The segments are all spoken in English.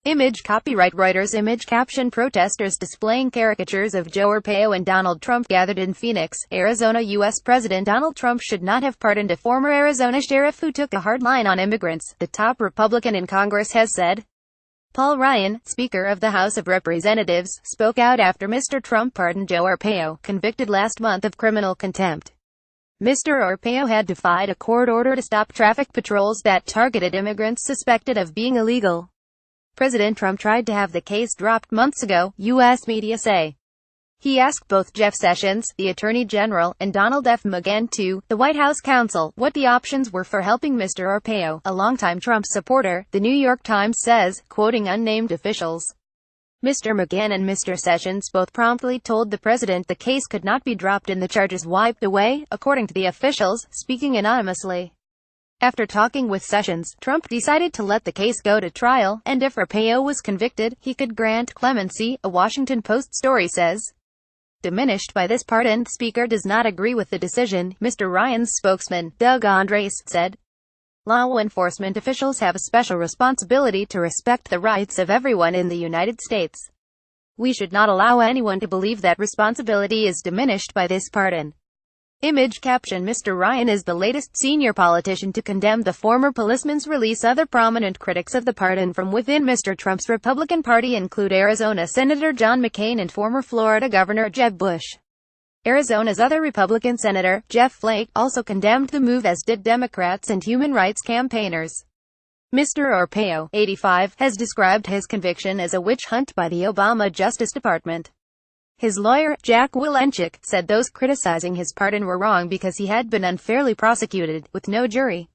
Image copyright Reuters image caption protesters displaying caricatures of Joe Arpaio and Donald Trump gathered in Phoenix, Arizona. U.S. President Donald Trump should not have pardoned a former Arizona sheriff who took a hard line on immigrants, the top Republican in Congress has said. Paul Ryan, Speaker of the House of Representatives, spoke out after Mr. Trump pardoned Joe Arpaio, convicted last month of criminal contempt. Mr. Arpaio had defied a court order to stop traffic patrols that targeted immigrants suspected of being illegal. President Trump tried to have the case dropped months ago, U.S. media say. He asked both Jeff Sessions, the Attorney General, and Donald F. McGahn, the White House counsel, what the options were for helping Mr. Arpaio, a longtime Trump supporter, The New York Times says, quoting unnamed officials. Mr. McGahn and Mr. Sessions both promptly told the president the case could not be dropped and the charges wiped away, according to the officials, speaking anonymously. After talking with Sessions, Trump decided to let the case go to trial, and if Arpaio was convicted, he could grant clemency, a Washington Post story says. Diminished by this pardon, the Speaker does not agree with the decision, Mr. Ryan's spokesman, Doug Andres, said. Law enforcement officials have a special responsibility to respect the rights of everyone in the United States. We should not allow anyone to believe that responsibility is diminished by this pardon. Image caption Mr. Ryan is the latest senior politician to condemn the former policeman's release. Other prominent critics of the pardon from within Mr. Trump's Republican Party include Arizona Senator John McCain and former Florida Governor Jeb Bush. Arizona's other Republican Senator, Jeff Flake, also condemned the move, as did Democrats and human rights campaigners. Mr. Arpaio, 85, has described his conviction as a witch hunt by the Obama Justice Department. His lawyer, Jack Wilenchik, said those criticizing his pardon were wrong because he had been unfairly prosecuted, with no jury.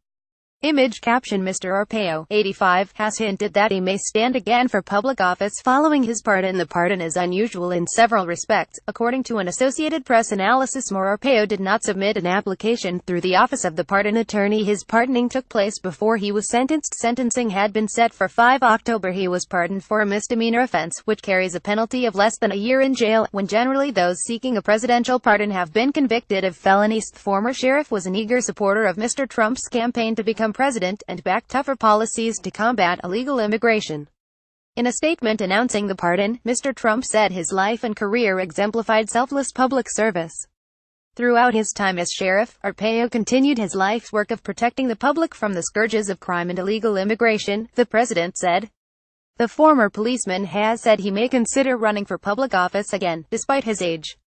Image caption Mr. Arpaio, 85, has hinted that he may stand again for public office following his pardon. The pardon is unusual in several respects, according to an Associated Press analysis. Arpaio did not submit an application through the Office of the Pardon Attorney. His pardoning took place before he was sentenced. Sentencing had been set for 5 October. He was pardoned for a misdemeanor offense, which carries a penalty of less than a year in jail, when generally those seeking a presidential pardon have been convicted of felonies. The former sheriff was an eager supporter of Mr. Trump's campaign to become president, and backed tougher policies to combat illegal immigration. In a statement announcing the pardon, Mr. Trump said his life and career exemplified selfless public service. Throughout his time as sheriff, Arpaio continued his life's work of protecting the public from the scourges of crime and illegal immigration, the president said. The former policeman has said he may consider running for public office again, despite his age.